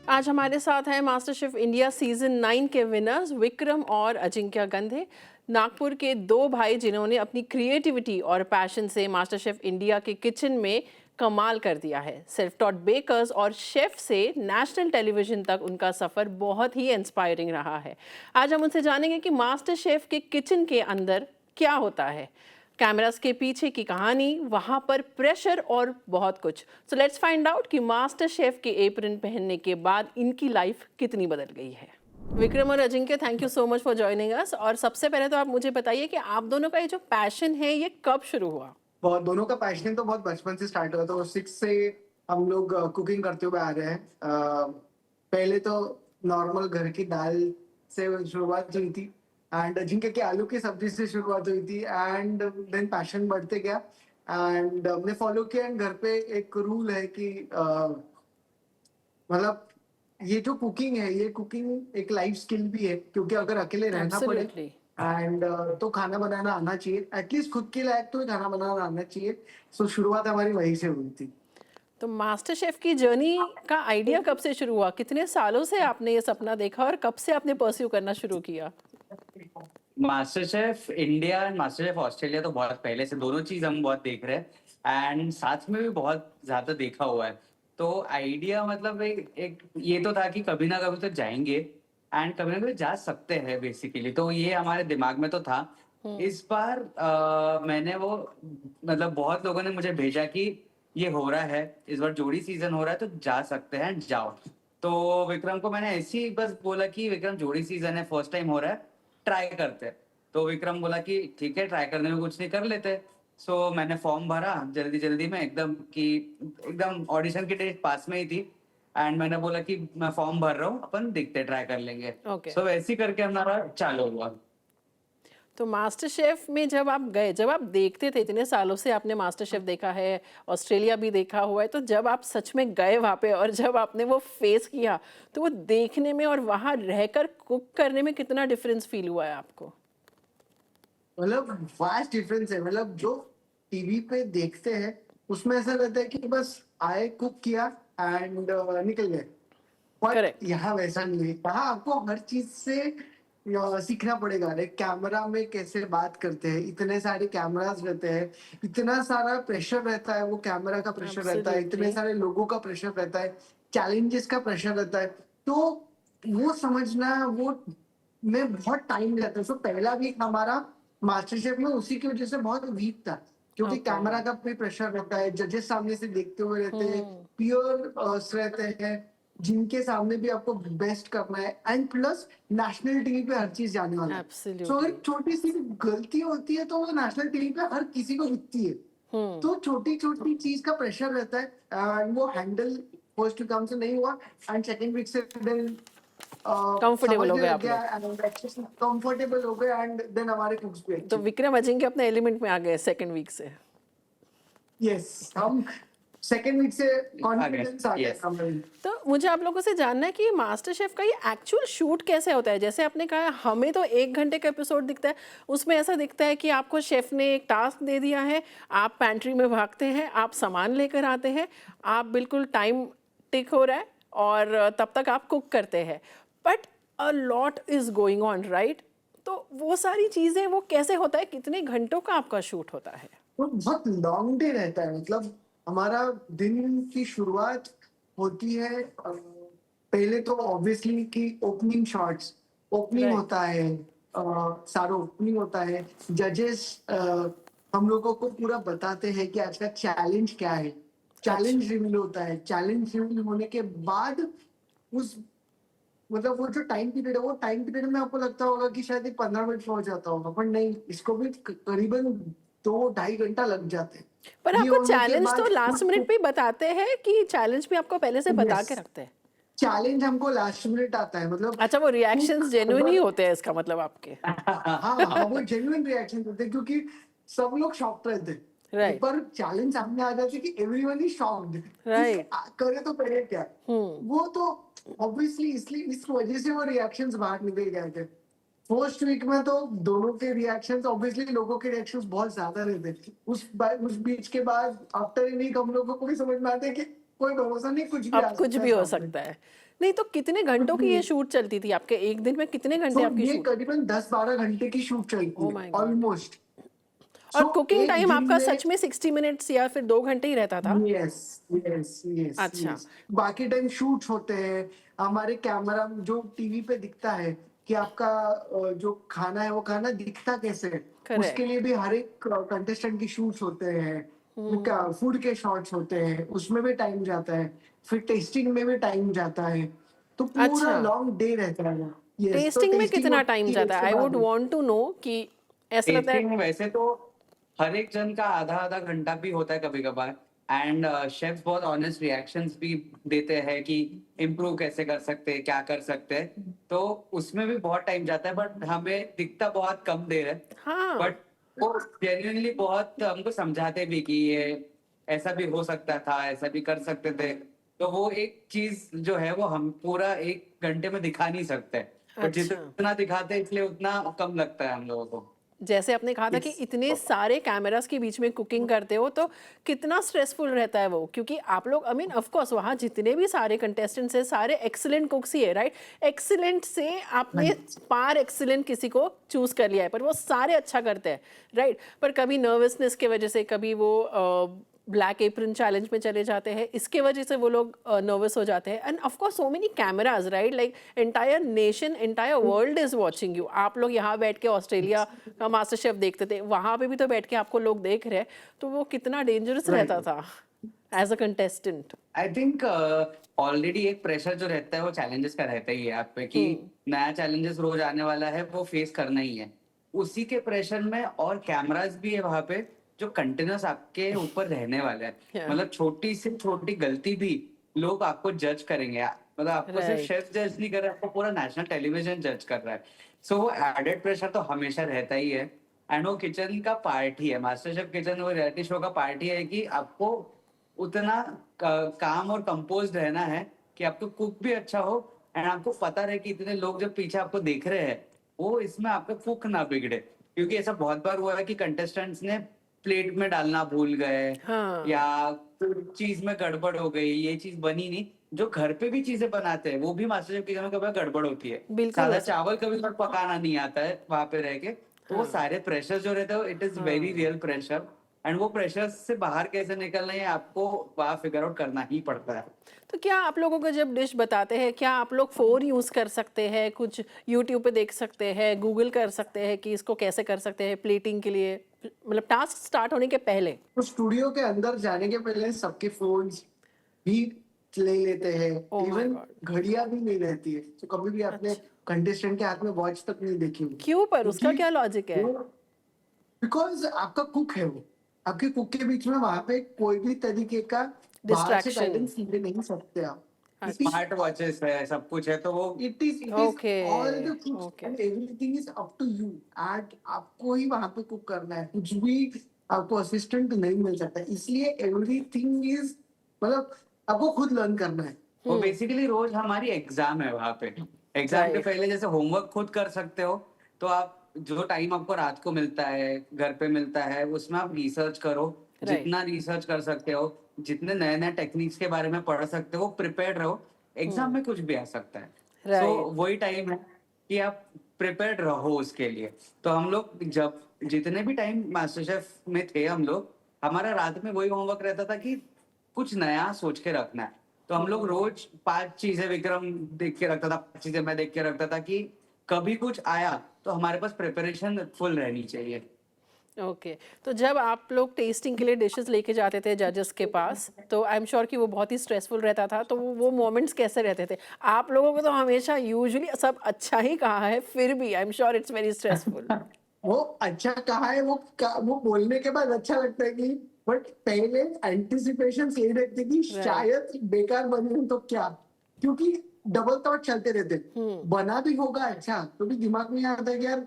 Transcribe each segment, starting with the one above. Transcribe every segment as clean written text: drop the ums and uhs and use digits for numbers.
आज हमारे साथ हैं मास्टर शेफ इंडिया सीजन 9 के विनर्स विक्रम और अजिंक्य गंधे, नागपुर के दो भाई जिन्होंने अपनी क्रिएटिविटी और पैशन से मास्टर शेफ इंडिया के किचन में कमाल कर दिया है। सेल्फ टॉट बेकर्स और शेफ से नेशनल टेलीविजन तक उनका सफ़र बहुत ही इंस्पायरिंग रहा है। आज हम उनसे जानेंगे कि मास्टर शेफ के किचन के अंदर क्या होता है, कैमरास के पीछे की कहानी, वहाँ पर प्रेशर और बहुत कुछ। सो लेट्स फाइंड आउट कि मास्टर शेफ के एप्रन पहनने के बाद इनकी लाइफ कितनी बदल गई है। विक्रम और Ajinkya, thank you so much for joining अस। और सबसे पहले तो आप मुझे बताइए कि आप दोनों का ये जो पैशन है ये कब शुरू हुआ? बहुत दोनों का पैशन तो बहुत बचपन से स्टार्ट हुआ था। 6 से हम लोग कुकिंग करते हुए आ रहे हैं। पहले तो नॉर्मल घर की दाल से शुरुआत हुई थी एंड जिनके के आलू की सब्जी से शुरुआत हुई थी एंड देन पैशन बढ़ते गया एंड हमने फॉलो किया। एंड घर पे एक रूल है कि मतलब ये जो कुकिंग है, ये कुकिंग एक लाइफ स्किल भी है, क्योंकि अगर अकेले रहना पड़े Absolutely. एंड तो खाना बनाना आना चाहिए, एटलीस्ट खुद के लायक तो खाना बनाना आना चाहिए। सो शुरुआत हमारी वहीं से हुई थी। तो मास्टर शेफ की जर्नी का आइडिया कब से शुरू हुआ? कितने सालों से आपने ये सपना देखा और कब से आपने परस्यू करना शुरू किया? Master chef India and master chef Australia तो बहुत पहले से दोनों चीज हम बहुत देख रहे हैं एंड साथ में भी बहुत ज्यादा देखा हुआ है। तो आइडिया मतलब एक ये तो था कि कभी ना कभी तो जाएंगे एंड कभी ना कभी जा सकते हैं बेसिकली, तो ये हमारे दिमाग में तो था। इस बार मैंने वो मतलब बहुत लोगों ने मुझे भेजा कि ये हो रहा है, इस बार जोड़ी सीजन हो रहा है तो जा सकते हैं, जाओ। तो विक्रम को मैंने ऐसे ही बस बोला कि विक्रम जोड़ी सीजन है, फर्स्ट टाइम हो रहा है, ट्राई करते हैं। तो विक्रम बोला कि ठीक है, ट्राई करने में कुछ नहीं, कर लेते। सो मैंने फॉर्म भरा जल्दी जल्दी में एकदम कि एकदम ऑडिशन की डेट पास में ही थी एंड मैंने बोला कि मैं फॉर्म भर रहा हूँ, अपन देखते ट्राई कर लेंगे। Okay. सो वैसे ही करके हमारा चालू हुआ। तो मास्टर शेफ में जब आप गए, जब आप देखते थे, इतने सालों से आपने मास्टर शेफ देखा है, ऑस्ट्रेलिया भी देखा हुआ है, तो जब आप सच में गए वहाँ पे और जब आपने वो फेस किया, तो वो देखने में और वहाँ रहकर कुक करने में कितना डिफरेंस फील हुआ है आपको? मतलब वास्ट डिफरेंस है। मतलब जो टीवी पे देखते हैं उसमें ऐसा रहता है कि बस आए, कुक किया एंड निकल गए। But Correct. यहाँ वैसा नहीं है। यहाँ आपको हर चीज से सीखना पड़ेगा। कैमरा में कैसे बात करते हैं, इतने सारे कैमरास रहते हैं, इतना सारा प्रेशर रहता है, वो कैमरा का प्रेशर रहता है, इतने Absolutely. सारे लोगों का प्रेशर रहता है, चैलेंजेस का प्रेशर रहता है। तो वो समझना, वो में बहुत टाइम लगता है। सो पहला वीक हमारा मास्टर शेफ में उसी की वजह से बहुत वीक था, क्योंकि Okay. कैमरा का भी प्रेशर रहता है, जजेस सामने से देखते हुए रहते हैं, पियर्स रहते हैं जिनके सामने भी आपको बेस्ट करना है एंड प्लस नेशनल टीवी पे हर चीज जाने वाला है। Absolutely. सो अगर छोटी सी गलती होती है तो वो नेशनल टीवी पे हर किसी को दिखती है। तो छोटी छोटी चीज का प्रेशर रहता है एंड वो हैंडल फर्स्ट काम से नहीं हुआ एंड सेकंड वीक से देन कंफर्टेबल हो गए आप लोग। कंफर्टेबल हो गए एंड देन हमारे कुक्स भी तो विक्रम अजिंक्य अपने एलिमेंट में आ गए सेकंड वीक से। यस, हम सेकंड वीक से कॉन्फिडेंस आ गया हमें। तो मुझे आप लोगों से जानना है कि मास्टर शेफ का ये एक्चुअल शूट कैसे होता है? जैसे आपने कहा हमें तो 1 घंटे का एपिसोड दिखता है, उसमें ऐसा दिखता है कि आपको शेफ ने एक टास्क दे दिया है, आप पैंट्री में भागते हैं, आप सामान लेकर आते हैं, आप बिल्कुल टाइम टिक हो रहा है और तब तक आप कुक करते हैं। But a lot is going on, right? तो वो सारी चीज़ें वो कैसे होता है? कितने घंटों का आपका शूट होता है? वो बहुत लॉन्ग डे रहता है। मतलब हमारा दिन की शुरुआत होती है पहले तो ऑब्वियसली कि ओपनिंग शॉट्स, ओपनिंग Right. होता है, सारा ओपनिंग होता है। जजेस हम लोगों को पूरा बताते हैं कि आज का चैलेंज क्या है। चैलेंज रिवील होता है। चैलेंज रिवील होने के बाद उस मतलब वो जो टाइम पीरियड है, वो टाइम पीरियड में आपको लगता होगा कि शायद 15 मिनट में हो जाता होगा, पर नहीं, इसको भी करीबन 2-2.5 घंटा लग जाते हैं। पर ये आपको होने के चैलेंज तो बाद लास्ट मिनट पे ही बताते हैं कि चैलेंज भी आपको पहले से बता के रखते हैं? चैलेंज हमको लास्ट मिनट आता है। मतलब अच्छा, वो रिएक्शंस जेन्युइन ही होते हैं, इसका मतलब आपके? हाँ, वो जेन्युइन रिएक्शन होते हैं, क्योंकि सब लोग शॉक्ड रहते हैं। Right. एक बार चैलेंज सामने आ जाती है कि एवरीवन इज शॉक्ड, Right. करे तो करे क्या। वो तो ऑब्वियसली इसलिए इस वजह से वो रिएक्शंस बाहर निकल गए थे। फर्स्ट वीक में तो दोनों के रिएक्शंस, ऑब्वियसली लोगों के रिएक्शंस बहुत ज्यादा रहते थे। उस बीच के बाद आफ्टर इनिंग हम लोगों को भी समझ में आता है कि कोई भरोसा नहीं, कुछ भी आ अब कुछ सकता भी है हो सामने। सकता है। नहीं तो कितने घंटों की ये शूट चलती थी आपके, एक दिन में कितने घंटे तो आपकी ये शूट? करीबन 10-12 घंटे की शूट चलती ओह है माय गॉड। ऑलमोस्ट। और सो कुकिंग एक टाइम दिन आपका में सच में 60 मिनट्स या फिर 2 घंटे ही रहता था? यस यस यस अच्छा। यस। बाकी टाइम शूट्स होते हैं, हमारे कैमरा जो टीवी पे दिखता है कि आपका जो खाना है वो खाना दिखता कैसे है, उसके करेक्ट। लिए भी हर एक कंटेस्टेंट की शूट्स होते हैं, फूड के शॉट्स होते हैं, उसमें भी टाइम जाता है, फिर टेस्टिंग में भी टाइम जाता है, तो पूरा अच्छा, लॉन्ग डे रहता है। यस, तो टेस्टिंग में टेस्टिंग कितना टाइम होती है जाता है? उसके आई वुड बाद। वांट टू नो कि ऐसा लगता है। टेस्टिंग वैसे तो हर एक जन का आधा आधा घंटा भी होता है कभी कभार। एंड शेफ्स बहुत ऑनेस्ट रिएक्शंस भी देते हैं कि इम्प्रूव कैसे कर सकते हैं, क्या कर सकते हैं, तो उसमें भी बहुत टाइम जाता है, बट हमें दिखता बहुत कम देर है। हाँ। बट वो जेन्युइनली बहुत हमको समझाते भी कि ये ऐसा भी हो सकता था, ऐसा भी कर सकते थे। तो वो एक चीज जो है वो हम पूरा 1 घंटे में दिखा नहीं सकते, बट अच्छा, जितना दिखाते हैं इसलिए उतना कम लगता है हम लोगों को। जैसे आपने कहा था कि यस। इतने सारे कैमरास के बीच में कुकिंग करते हो तो कितना स्ट्रेसफुल रहता है वो, क्योंकि आप लोग आई मीन ऑफ कोर्स वहाँ जितने भी सारे कंटेस्टेंट्स हैं सारे एक्सीलेंट कुक्स ही है, राइट? एक्सीलेंट से आपने पार एक्सीलेंट किसी को चूज कर लिया है, पर वो सारे अच्छा करते हैं, राइट? पर कभी नर्वसनेस के वजह से, कभी वो ब्लैक एप्रन चैलेंज में चले जाते हैं, इसके वजह से वो लोग नर्वस हो जाते हैं। End of course so many cameras, right? Like entire nation, entire world is watching you. आप लोग यहाँ बैठ के ऑस्ट्रेलिया का मास्टर शेफ देखते थे, वहाँ पे भी तो बैठ के आपको लोग देख रहे हैं, तो वो कितना डेंजरस राइट। रहता था as a contestant. I think already एक प्रेशर जो रहता है वो चैलेंजेस का रहता ही है आप पे कि नया चैलेंजेस रोज आने वाला है, वो फेस करना ही है। उसी के प्रेशर में और कैमरास भी है वहां पे जो कंटिन्यूस आपके ऊपर रहने वाले हैं। Yeah. मतलब छोटी से छोटी गलती भी लोग आपको जज करेंगे। मतलब आपको सिर्फ राइट। शेफ जज नहीं कर रहा है, आपको पूरा नेशनल टेलीविजन जज कर रहा है। सो वो एडेड प्रेशर तो हमेशा रहता ही है। एंड वो किचन का पार्ट ही है, मास्टर शेफ किचन वो रियलिटी शो का पार्ट ही है कि आपको उतना काम और कंपोज रहना है कि आपको कुक भी अच्छा हो, एंड आपको पता रहे कि इतने लोग जब पीछे आपको देख रहे हैं वो इसमें आपका कुक ना बिगड़े। क्योंकि ऐसा बहुत बार हुआ है कि कंटेस्टेंट्स ने प्लेट में डालना भूल गए हाँ। या चीज में गड़बड़ हो गई, ये चीज बनी नहीं। जो घर पे भी चीजें बनाते हैं वो भी मास्टर शेफ किचन में कभी गड़बड़ होती है। बिल्कुल सादा ऐसा। चावल कभी कभी पकाना नहीं आता है वहां पे रह के। तो वो हाँ। सारे प्रेशर जो रहते हैं इट इज वेरी हाँ। Real pressure. एंड वो प्रेशर से बाहर कैसे निकलना है आपको वहां फिगर आउट करना ही पड़ता है। तो क्या आप लोगों को जब डिश बताते हैं, क्या आप लोग फ़ोन यूज़ कर सकते हैं, कुछ यूट्यूब पे देख सकते हैं, गूगल कर सकते हैं कि इसको कैसे कर सकते हैं प्लेटिंग के लिए, मतलब टास्क स्टार्ट होने के पहले? तो स्टूडियो के अंदर जाने के पहले सबके फोन्स भी ले लेते हैं, ओह माय इवन गॉड। घड़ियां भी नहीं रहती है, तो कभी भी आपने अच्छा, कंटेस्टेंट के हाथ में वॉच तक नहीं देखी होगी, क्यों? पर उसका क्योंकि क्या लॉजिक है? वो बिकॉज आपका कुक है वो, आपके कुक के बीच में वहां पे कोई भी तरीके का बाहर से डिस्ट्रैक्शन। गाइडेंस ले नहीं सकते आप। इट इज स्मार्ट वॉचेस है, सब कुछ है, तो वो it is okay. All the cooks okay. And everything is up to you. And आपको ही वहां पे कुक करना है, कुछ भी आपको असिस्टेंट नहीं मिल सकता, इसलिए एवरीथिंग इज मतलब आपको खुद लर्न करना है। वो बेसिकली रोज हमारी एग्जाम है वहां पे। एग्जाम के राइट। पहले जैसे होमवर्क खुद कर सकते हो, तो आप जो टाइम आपको रात को मिलता है, घर पे मिलता है, उसमें आप रिसर्च करो। राइट। जितना रिसर्च कर सकते हो, जितने नए नए टेक्निक्स के बारे में पढ़ सकते हो, प्रिपेयर्ड रहो। एग्जाम में कुछ भी आ सकता है। सो राइट। वही टाइम है कि आप प्रिपेयर्ड रहो उसके लिए। तो हम लोग जब जितने भी टाइम मास्टर शेफ में थे हम लोग, हमारा रात में वही होमवर्क रहता था कि कुछ नया सोच के रखना है। तो हम लोग रोज 5 चीजें विक्रम देख के रखता था, 5 चीजें मैं देख के रखता था कि कभी कुछ आया तो हमारे पास प्रिपरेशन फुल रहनी चाहिए। ओके। तो जब आप लोग टेस्टिंग के लिए डिशेस लेके जाते थे जजेस के पास, तो आई एम श्योर कि वो बहुत ही स्ट्रेसफुल रहता था, तो वो मोमेंट्स कैसे रहते थे? आप लोगों को तो हमेशा यूजुअली सब अच्छा ही कहा है, फिर भी I am sure it's very stressful. वो अच्छा कहा है, वो बोलने के बाद अच्छा लगता है कि, बट पहले एंटिसिपेशन यही रहती थी राइट। शायद बेकार बने तो क्या, क्योंकि डबल थॉट चलते रहते, बना भी होगा अच्छा तो भी दिमाग में आता है कि यार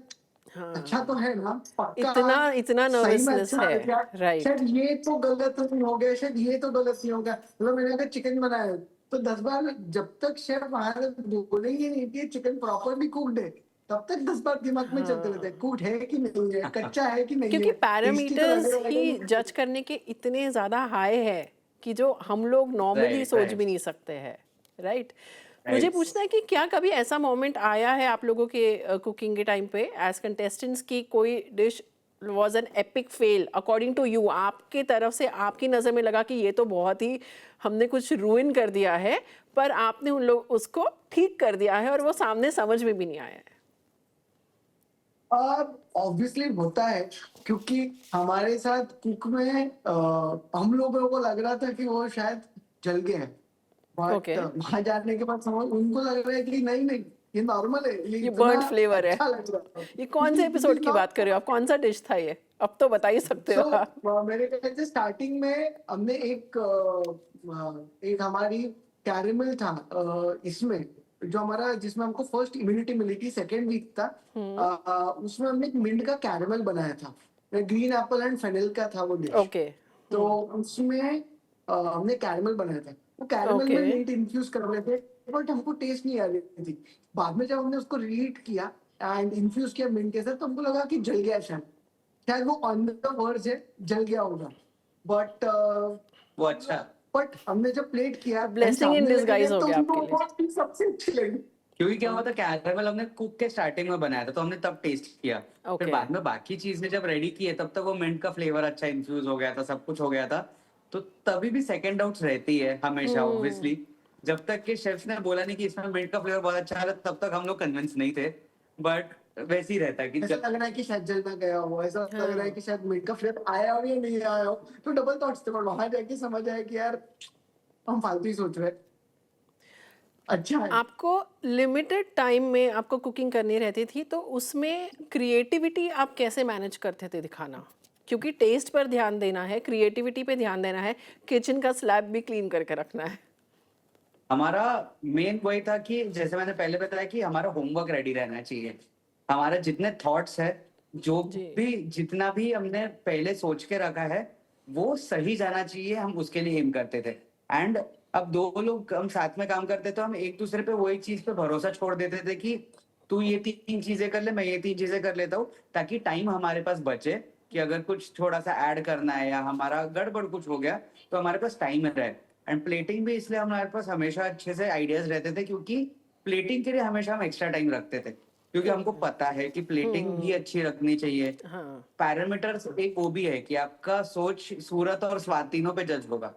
अच्छा हाँ। तो है ना, पक्का इतना इतना सही में नर्वसनेस अच्छा है। है क्या, राइट। शायद ये तो गलत नहीं हो गया, शायद ये तो गलत नहीं हो गया। मतलब मैंने अगर चिकन बनाया तो 10 बार, जब तक शेफ बाहर बोलेंगे नहीं कि चिकन प्रॉपरली कुक्ड है, तब तक 10 बार दिमाग में चलते रहते हैं, हाँ, कुक्ड है कि नहीं है, कच्चा है कि नहीं क्योंकि है, टेस्टी तो पैरामीटर्स लगेगा ही लगेगा। जज करने के इतने ज़्यादा हाई है कि जो हम लोग नॉर्मली राइट, सोच भी राइट। नहीं सकते हैं, राइट? मुझे Right. पूछना है कि क्या कभी ऐसा मोमेंट आया है आप लोगों के कुकिंग के टाइम पे एज कंटेस्टेंट्स की कोई dish was an epic fail according to you, आपके तरफ से आपकी नज़र में लगा कि ये तो बहुत ही हमने कुछ रूइन कर दिया है, पर आपने उन लोग उसको ठीक कर दिया है और वो सामने समझ में भी नहीं आया है? ऑब्वियसली होता है, क्योंकि हमारे साथ कुक में हम लोगों को लग रहा था कि वो शायद जल गए हैं, बट ओके, वहां जाने के बाद समझ उनको लग रहा है कि नहीं नहीं, ये नॉर्मल है, ये ये इतना बर्ड फ्लेवर है। अच्छा लग रहा है। ये कौन से इट इज एपिसोड की बात कर रहे हो नॉट। आप? कौन सा डिश था ये? अब तो बता ही सकते हो आप। सो मेरे ख्याल से स्टार्टिंग में हमने एक हमारी कैरेमल था, इसमें जो हमारा जिसमें हमको फर्स्ट इम्यूनिटी मिली थी, सेकेंड वीक था, उसमें हमने एक मिंट का कैरेमल बनाया था, ग्रीन एप्पल एंड फेनिल का था वो डिश। ओके। तो उसमें हमने कैरेमल बनाया था, वो कैरेमल ओके। में मिंट इन्फ्यूज कर रहे थे, बट हमको टेस्ट नहीं आ रही थी। बाद में जब हमने उसको रीहीट किया एंड इन्फ्यूज किया मिंट के साथ, तो हमको लगा कि जल गया, शायद शायद वो ऑन द वर्ज है, जल गया होगा। बट वो अच्छा, हमने जब प्लेट किया and ब्लेसिंग इन सामने लेके डिसगाइज गए, हो तो गया उनको आपके लिए। वो चीज़ सबसे अच्छी लगी। क्योंकि क्या हुआ था, कैरेमल हमने कुक के स्टार्टिंग में बनाया था तो हमने तब टेस्ट किया। फिर ओके। बाद में बाकी चीजें जब रेडी किए तब तक वो मिंट का फ्लेवर अच्छा इन्फ्यूज हो गया था, सब कुछ हो गया था। तो तभी भी सेकंड डाउट्स रहती है हमेशा, ऑब्वियसली। जब तक कि शेफ ने बोला नहीं कि इसमें मिंट का फ्लेवर बहुत अच्छा आ रहा है, तब तक हम लोग कन्विंस नहीं थे। बट वैसे ही रहता है कि ऐसा जब लग रहा है कि शायद जल ना गया हो, ऐसा लग रहा है हाँ। कि शायद मिंट का फ्लेवर आया हो या नहीं आया हो, तो डबल थॉट्स थे। बट वहां जाके समझ आया कि यार हम फालतू ही सोच रहे हैं, अच्छा है। आपको लिमिटेड टाइम में आपको कुकिंग करनी रहती थी, तो उसमें क्रिएटिविटी आप कैसे मैनेज करते थे दिखाना? क्योंकि टेस्ट पर ध्यान देना है, क्रिएटिविटी पे ध्यान देना है, किचन का स्लैब भी क्लीन करके रखना है। हमारा मेन वही था कि जैसे मैंने पहले बताया कि हमारा होमवर्क रेडी रहना चाहिए। हमारा जितने थॉट्स है, जो जी। भी जितना भी हमने पहले सोच के रखा है, वो सही जाना चाहिए, हम उसके लिए एम करते थे। एंड अब दो लोग हम साथ में काम करते तो हम एक दूसरे पे वही चीज पे भरोसा छोड़ देते थे कि तू ये तीन चीजें कर ले, मैं ये तीन चीजें कर लेता हूँ, ताकि टाइम हमारे पास बचे कि अगर कुछ थोड़ा सा ऐड करना है या हमारा गड़बड़ कुछ हो गया तो हमारे पास टाइम रहे। एंड प्लेटिंग भी इसलिए हमारे पास हमेशा अच्छे से आइडियाज रहते थे, क्योंकि प्लेटिंग के लिए हमेशा हम एक्स्ट्रा टाइम रखते थे, क्योंकि हमको पता है कि प्लेटिंग भी अच्छी रखनी चाहिए। हाँ। पैरामीटर्स एक वो भी है कि आपका सोच सूरत और स्वाद तीनों पे जज होगा।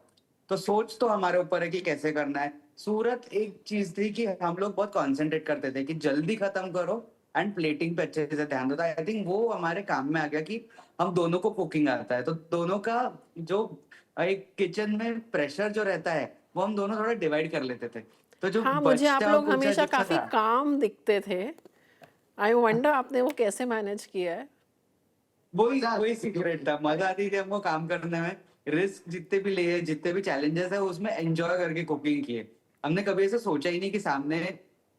तो सोच तो हमारे ऊपर है कि कैसे करना है। सूरत एक चीज थी कि हम लोग बहुत कॉन्सेंट्रेट करते थे कि जल्दी खत्म करो एंड प्लेटिंग पे अच्छे से ध्यान दो। आई थिंक वो हमारे काम में आ गया कि हम दोनों को कुकिंग आता है, तो दोनों का जो एक किचन में प्रेशर जो रहता है वो हम दोनों थोड़ा डिवाइड कर लेते थे। तो जो हाँ, मुझे आप बचता लोग कुछ हमेशा जितना काफ़ी था, काम दिखते थे। आई वंडर आपने वो कैसे मैनेज किया है? वही वही सीक्रेट था। मजा आती थी हमको काम करने में। रिस्क जितने भी लिए, जितने भी चैलेंजेस है, उसमें एंजॉय करके कुकिंग किए। हमने कभी ऐसे सोचा ही नहीं कि सामने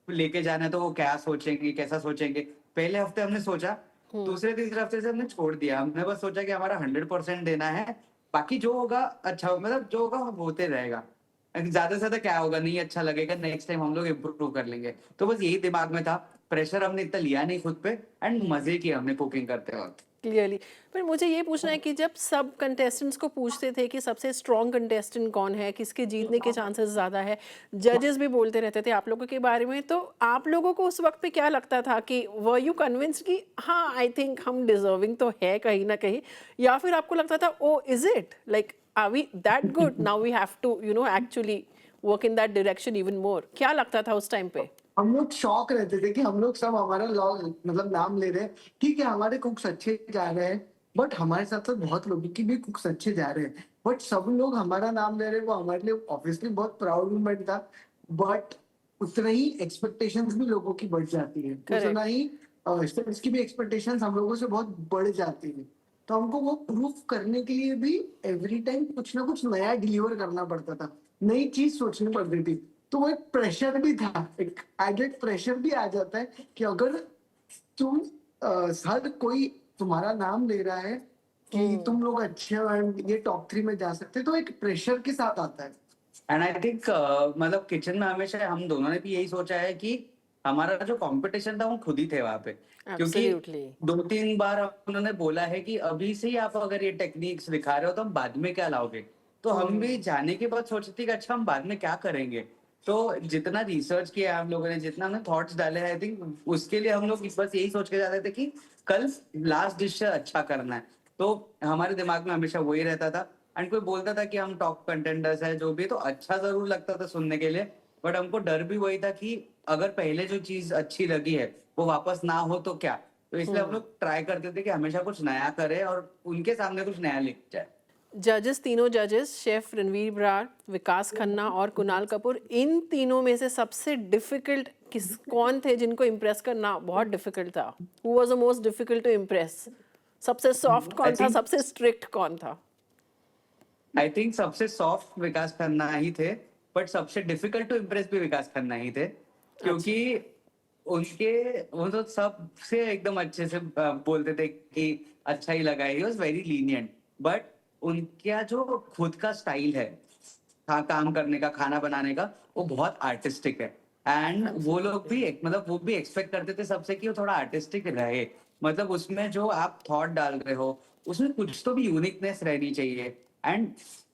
लेके जाना है तो वो क्या सोचेंगे, कैसा सोचेंगे। पहले हफ्ते हमने सोचा, दूसरे तीसरे हफ्ते से हमने छोड़ दिया। हमने बस सोचा कि हमारा 100% देना है, बाकी जो होगा अच्छा होगा, मतलब जो होगा वो होते रहेगा। ज्यादा से ज्यादा क्या होगा, नहीं अच्छा लगेगा, नेक्स्ट टाइम हम लोग इम्प्रूव कर लेंगे। तो बस यही दिमाग में था। प्रेशर हमने इतना लिया नहीं खुद पे, एंड मजे किए हमने कुकिंग करते वक्त। क्लियरली। पर मुझे ये पूछना है कि जब सब कंटेस्टेंट्स को पूछते थे कि सबसे स्ट्रॉन्ग कंटेस्टेंट कौन है, किसके जीतने के चांसेस ज़्यादा है, जजेस भी बोलते रहते थे आप लोगों के बारे में, तो आप लोगों को उस वक्त पे क्या लगता था कि वर यू कन्विंस्ड कि हाँ आई थिंक हम डिजर्विंग तो है कहीं ना कहीं, या फिर आपको लगता था oh is it like are we that good, now we have to actually work in that direction even more? क्या लगता था उस टाइम पे? हम लोग शॉक रहते थे कि हम लोग सब हमारा मतलब नाम ले रहे हैं। ठीक है, हमारे कुक्स अच्छे जा रहे हैं, बट हमारे साथ साथ बहुत लोगों की भी कुक्स अच्छे जा रहे हैं, बट सब लोग हमारा नाम ले रहे हैं। वो हमारे लिए ऑब्वियसली बहुत प्राउड मोमेंट था, बट उतना ही एक्सपेक्टेशंस भी लोगों की बढ़ जाती है, करेक्ट। उतना ही स्टूडेंट्स की भी एक्सपेक्टेशंस हम लोगों से बहुत बढ़ जाती है। तो हमको वो प्रूफ करने के लिए भी एवरी टाइम कुछ ना कुछ नया डिलीवर करना पड़ता था, नई चीज सोचनी पड़ती थी। तो वो एक प्रेशर भी था, एक एडेड प्रेशर भी आ जाता है कि अगर तुम हर कोई तुम्हारा नाम ले रहा है कि तुम लोग अच्छे हो and ये टॉप 3 में जा सकते, तो एक प्रेशर के साथ आता है। एंड आई थिंक मतलब किचन में हमेशा हम दोनों ने भी यही सोचा है कि हमारा जो कंपटीशन था वो खुद ही थे वहां पे। क्योंकि एब्सोल्युटली। 2-3 बार उन्होंने बोला है कि अभी से ही आप अगर ये टेक्निक्स दिखा रहे हो तो हम बाद में क्या लाओगे। तो हम भी जाने के बाद सोचते थे कि अच्छा हम बाद में क्या करेंगे। तो जितना रिसर्च किया हम लोगों ने, जितना हमने थॉट्स डाले हैं, आई थिंक उसके लिए हम लोग बस यही सोच के जाते थे कि कल लास्ट डिश से अच्छा करना है। तो हमारे दिमाग में हमेशा वही रहता था। एंड कोई बोलता था कि हम टॉप कंटेंडर्स है जो भी, तो अच्छा जरूर लगता था सुनने के लिए, बट हमको डर भी वही था कि अगर पहले जो चीज अच्छी लगी है वो वापस ना हो तो क्या। तो इसलिए हम लोग ट्राई करते थे कि हमेशा कुछ नया करें और उनके सामने कुछ नया लिख जाए। जजेस, तीनों जजेस, शेफ रणवीर बरार, विकास खन्ना और कुणाल कपूर, इन तीनों में से सबसे डिफिकल्ट कौन थे जिनको इम्प्रेस करना बहुत डिफिकल्ट था? Who was the most difficult to impress? सबसे सॉफ्ट आई कौन था, थिंक सबसे स्ट्रिक्ट कौन था? आई थिंक सबसे सॉफ्ट विकास खन्ना ही थे, बट सबसे डिफिकल्ट टू इम्प्रेस भी विकास खन्ना ही थे, क्योंकि उनके वो तो सबसे एकदम अच्छे से बोलते थे कि अच्छा ही लगा, he was very lenient. But उनका जो खुद का स्टाइल है काम करने का, खाना बनाने का, वो बहुत आर्टिस्टिक है। एंड वो लोग भी मतलब वो भी एक्सपेक्ट करते थे सबसे कि वो थोड़ा आर्टिस्टिक रहे। मतलब उसमें जो आप थॉट डाल रहे हो उसमें कुछ तो भी यूनिकनेस रहनी चाहिए। एंड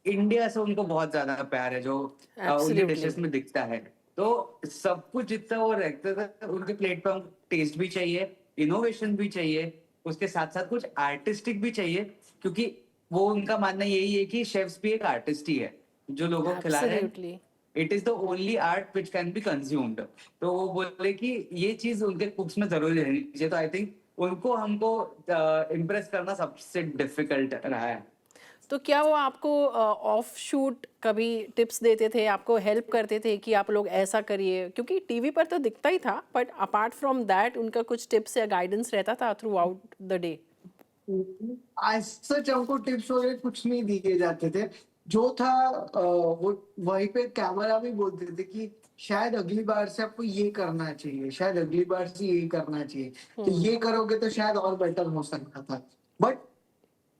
इंडिया से उनको बहुत ज्यादा प्यार है जो उनके एब्सोल्युटली। डिशेस में दिखता है। तो सब कुछ जितना वो रखते थे उनके प्लेट पे, हम टेस्ट भी चाहिए, इनोवेशन भी चाहिए, उसके साथ साथ कुछ आर्टिस्टिक भी चाहिए, क्योंकि वो उनका मानना यही है कि शेफ्स भी एक आर्टिस्ट ही है जो लोगों को खिला रहे हैं। Absolutely. It is the only art which can be consumed. तो वो बोले कि ये चीज उनके कुक्स में जरूर रहनी चाहिए। तो आई थिंक उनको हमको इम्प्रेस करना सबसे डिफिकल्ट रहा है। तो क्या वो आपको ऑफ शूट कभी टिप्स देते थे, आपको हेल्प करते थे कि आप लोग ऐसा करिए? क्योंकि टीवी पर तो दिखता ही था, बट अपार्ट फ्रॉम दैट उनका कुछ टिप्स या गाइडेंस रहता था थ्रू आउट द डे? आज सच हमको टिप्स वगैरह कुछ नहीं दिए जाते थे। जो था वो वहीं पे कैमरा भी बोलते थे कि शायद अगली बार से आपको ये करना चाहिए, शायद अगली बार से ये करना चाहिए, तो ये करोगे तो शायद और बेटर हो सकता था। बट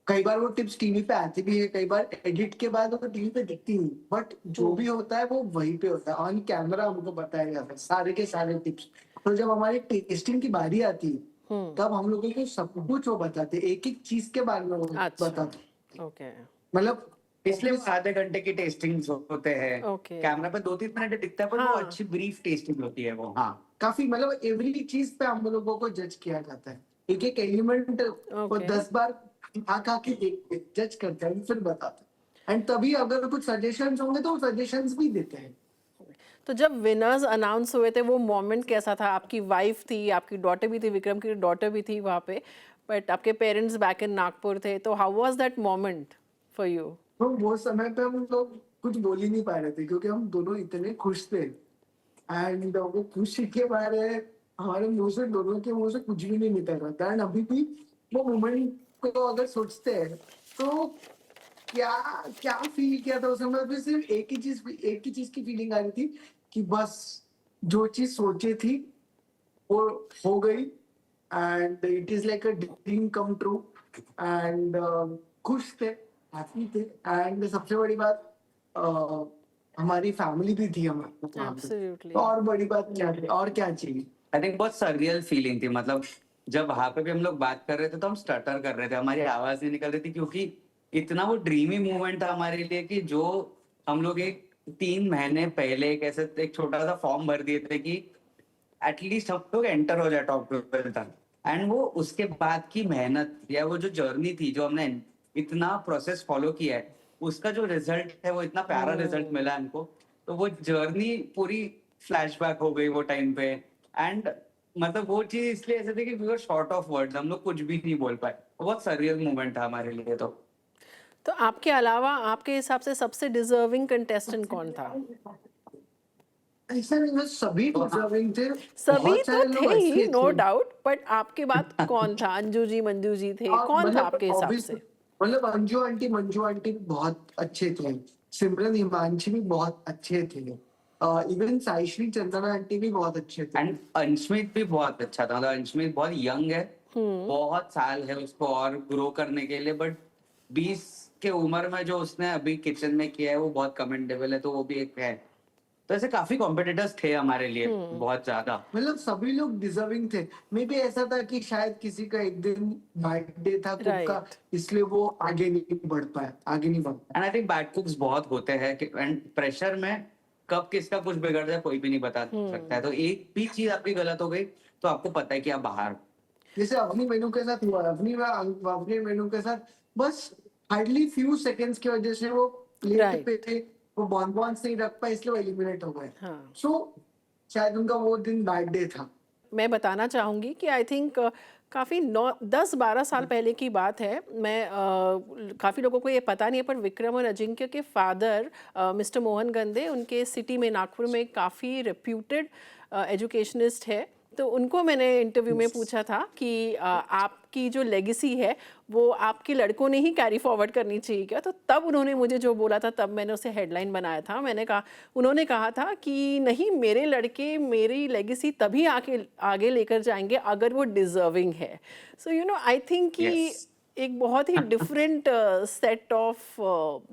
कई बार वो टिप्स टीवी पे आती भी है, कई बार एडिट के बाद वो टीवी पे दिखती नहीं, बट जो भी होता है वो वहीं पे होता है, ऑन कैमरा हमको बताया जाता है सारे के सारे टिप्स। तो जब हमारी टेस्टिंग की बारी आती है तब हम लोगों को सब कुछ वो बताते, एक एक चीज के बारे में वो अच्छा। बताते। ओके। मतलब इसलिए वो आधे घंटे की टेस्टिंग होते हैं। ओके। कैमरा पे 2-3 मिनट दिखता है, पर वो हाँ। अच्छी ब्रीफ टेस्टिंग होती है वो। हाँ, काफी मतलब एवरी चीज पे हम लोगों को जज किया जाता है, एक एक एलिमेंट वो ओके। 10 बार खा के जज करते हैं, फिर बताते हैं। एंड तभी अगर कुछ सजेशंस होंगे तो सजेशंस भी देते हैं। तो जब विनर्स अनाउंस हुए थे वो मोमेंट कैसा था? आपकी वाइफ थी, आपकी डॉटर भी थी, विक्रम की डॉटर भी थी वहाँ पे, बट आपके पेरेंट्स बैक इन नागपुर थे, तो how was that moment for you? तो वो समय पे हम लोग कुछ बोल ही नहीं पा रहे थे क्योंकि हम दोनों इतने खुश थे। एंड वो खुशी के बारे हमारे मुंह से, दोनों के मुंह से कुछ भी नहीं निकल रहा था। एंड अभी भी वो मोमेंट को अगर सोचते हैं तो क्या क्या फील किया था उस समय पे, सिर्फ एक ही चीज की फीलिंग आ रही थी कि बस जो चीज सोची थी वो हो गई। And it is like a dream come true. And खुश थे, हैप्पी थे। एंड सबसे बड़ी बात हमारी फैमिली भी थी हमारे साथ वहाँ पे। एब्सोल्युटली। तो और बड़ी बात क्या थी, और क्या चाहिए। आई थिंक बहुत सररियल फीलिंग थी। मतलब जब वहां पे भी हम लोग बात कर रहे थे तो हम स्टटर कर रहे थे, हमारी आवाज नहीं निकल रही थी, क्योंकि इतना वो ड्रीमी मूवमेंट था हमारे लिए कि जो हम लोग एक 3 महीने पहले एक ऐसे एक छोटा सा फॉर्म भर दिए थे कि एटलीस्ट हम लोग एंटर हो जाए टॉप 12 तक। एंड वो उसके बाद की मेहनत या वो जो जर्नी थी, जो हमने इतना प्रोसेस फॉलो किया है, उसका जो रिजल्ट है वो इतना प्यारा रिजल्ट मिला हमको। तो वो जर्नी पूरी फ्लैशबैक हो गई वो टाइम पे। एंड मतलब वो चीज इसलिए ऐसे थी कि we were short of words, हम लोग कुछ भी नहीं बोल पाए। बहुत सररियल मोमेंट था हमारे लिए। तो आपके अलावा आपके हिसाब से सबसे डिजर्विंग कंटेस्टेंट कौन था? ऐसा नहीं है, सभी डिजर्विंग थे। सभी बहुत तो सारे थे लोग ही, ऐसे नो थे। डाउट, बट आपके बाद कौन था? अंजू जी, मंजू जी थे, और कौन था मतलब आपके हिसाब ऑब्वियस से? मतलब अंजू आंटी, मंजू आंटी भी बहुत अच्छे थे। सिमरन, हिमांशी भी बहुत अच्छे थे। इवन साइश्री, चंदना आंटी भी बहुत अच्छे थे। एंड अंशमित भी बहुत अच्छा था। मतलब अंशमित बहुत यंग है, बहुत साल है उसको और ग्रो करने के लिए, बट 20 के उम्र में जो उसने अभी किचन में किया है वो बहुत कमेंडेबल है। तो वो भी एक है। तो ऐसे काफी कॉम्पिटिटर्स थे हमारे लिए, बहुत ज्यादा। मतलब सभी लोग डिजर्विंग थे। मे बी ऐसा था कि शायद किसी का एक दिन बर्थडे था कुक का, राइट। इसलिए वो आगे नहीं बढ़ पाया, आगे नहीं बढ़ पाया। एंड आई थिंक बैड कुक्स बहुत होते हैं एंड प्रेशर में कब किसका कुछ बिगड़ जाए कोई भी नहीं बता सकता है, तो एक भी चीज आपकी गलत हो गई तो आपको पता है कि आप बाहर हो। जैसे अवनी मेनू के साथ हुआ, अवनी मेनू के साथ बस हार्डली फ्यू सेकंड्स की वजह से वो प्लेट Right. पे थे, वो बॉन्स नहीं रख पाए इसलिए वो एलिमिनेट हो गए। हाँ। सो शायद उनका वो दिन बैड डे था। मैं बताना चाहूँगी कि आई थिंक काफ़ी 10-12 साल पहले की बात है। मैं काफ़ी लोगों को ये पता नहीं है, पर विक्रम और अजिंक्य के फादर मिस्टर मोहन गंदे उनके सिटी में नागपुर में काफ़ी रेप्यूटेड एजुकेशनिस्ट है। तो उनको मैंने इंटरव्यू में पूछा था कि आपकी जो लेगेसी है वो आपके लड़कों ने ही कैरी फॉरवर्ड करनी चाहिए क्या? तो तब उन्होंने मुझे जो बोला था, तब मैंने उसे हेडलाइन बनाया था। उन्होंने कहा था कि नहीं, मेरे लड़के मेरी लेगेसी तभी आगे लेकर जाएंगे अगर वो डिजर्विंग है। सो आई थिंक कि Yes. एक बहुत ही डिफरेंट सेट ऑफ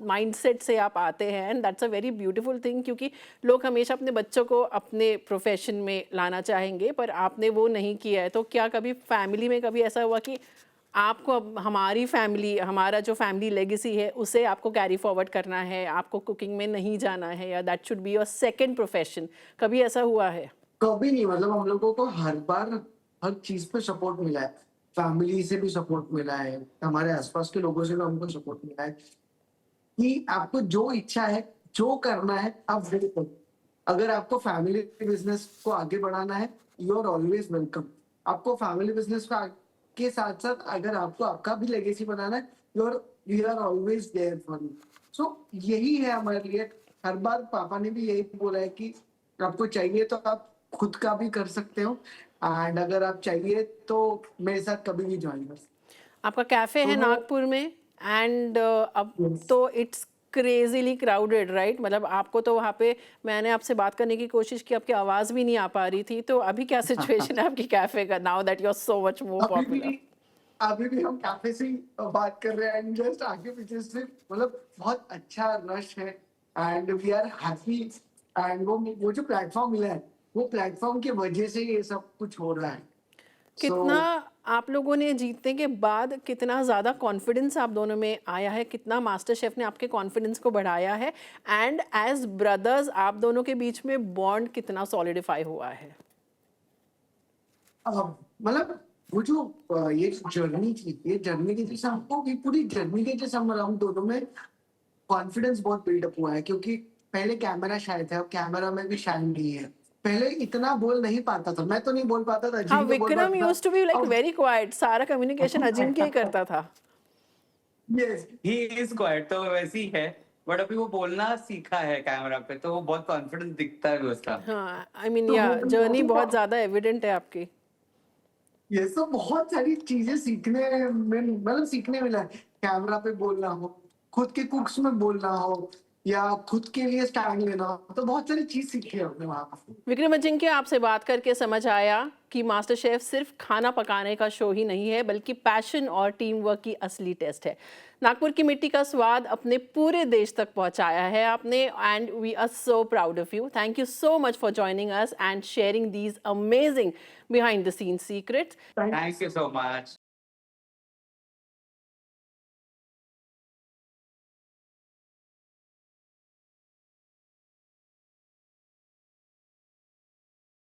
माइंडसेट से आप आते हैं, and that's a very beautiful thing, क्योंकि लोग हमेशा अपने बच्चों को अपने प्रोफेशन में लाना चाहेंगे, पर आपने वो नहीं किया है। तो क्या कभी फैमिली में कभी ऐसा हुआ कि आपको अब हमारा जो फैमिली लेगेसी है उसे आपको कैरी फॉरवर्ड करना है, आपको कुकिंग में नहीं जाना है, या that should be your second profession? कभी ऐसा हुआ है? कभी नहीं, मतलब हम लोगों को हर बार हर चीज पे सपोर्ट मिला है। फैमिली से भी सपोर्ट मिला है, हमारे आसपास के लोगों से भी हमको सपोर्ट मिला है कि आपको जो इच्छा है, जो करना है, आप वो करो। अगर आपको फैमिली बिजनेस को आगे बढ़ाना है, यू आर ऑलवेज वेलकम। आपको फैमिली बिजनेस के साथ साथ अगर आपको आपका भी लेगेसी बनाना है, we are always there for you. So यही है हमारे लिए। हर बार पापा ने भी यही बोला है कि आपको चाहिए तो आप खुद का भी कर सकते हो, एंड अगर आप चाहिए तो मेरे साथ कभी भी ज्वाइन कर सकते आपका कैफे है तो नागपुर में, एंड अब हो। Yes. तो इट्स क्रेजीली क्राउडेड, राइट? मतलब आपको तो वहाँ पे, मैंने आपसे बात करने की कोशिश की, आपकी आवाज़ भी नहीं आ पा रही थी। तो अभी क्या सिचुएशन है आपकी कैफे का, now that you are so much more अभी पॉपुलर? भी अभी भी हम कैफे से ही बात कर रहे हैं, जस्ट आगे पीछे से, मतलब बहुत अच्छा रश है and we are happy. And वो जो प्लेटफॉर्म मिला है, वो प्लेटफॉर्म की वजह से ये सब कुछ हो रहा है। कितना सो आप लोगों ने जीतने के बाद कितना ज़्यादा कॉन्फिडेंस आप दोनों में आया है, कितना मास्टर शेफ ने आपके कॉन्फिडेंस को बढ़ाया है, एंड एज ब्रदर्स आप दोनों के बीच में बॉन्ड कितना सॉलिडिफाई हुआ है? मतलब वो जो ये जर्नी थी, ये जर्नी की जैसे हमको, ये पूरी जर्नी के जैसे हम दोनों में कॉन्फिडेंस बहुत बिल्डअप हुआ है, क्योंकि पहले कैमरा शाय था, अब कैमरा में भी शाय नहीं है। पहले इतना बोल नहीं पाता था, मैं तो नहीं बोल पाता था, हाँ, अजीब तो बोल विक्रम पाता यूज्ड टू बी लाइक था। वेरी क्वाइट, सारा कम्युनिकेशन अजिंक्य ही करता था। यस, ही इज क्वाइट, तो वैसे ही है, बट अभी वो बोलना सीखा है कैमरा पे, तो वो बहुत कॉन्फिडेंस दिखता है भी उसका। हाँ, आई मीन तो या वो जर्नी बहुत ज़्यादा एविडेंट है आपकी। ये सब बहुत सारी चीजें सीखने में, मतलब सीखने मिला है। कैमरा पे बोलना हो, खुद के कुक्स में बोलना हो, या खुद के लिए स्टैंड लेना हो, तो बहुत सारी चीज सीखी है हमने वहां पर। विक्रम अजिंक्य, आपसे बात करके समझ आया कि मास्टर शेफ सिर्फ खाना पकाने का शो ही नहीं है, बल्कि पैशन और टीम वर्क की असली टेस्ट है। नागपुर की मिट्टी का स्वाद अपने पूरे देश तक पहुंचाया है आपने, and we are so proud of you. Thank you so much for joining us and sharing these amazing behind the scene secrets. Thank you so much.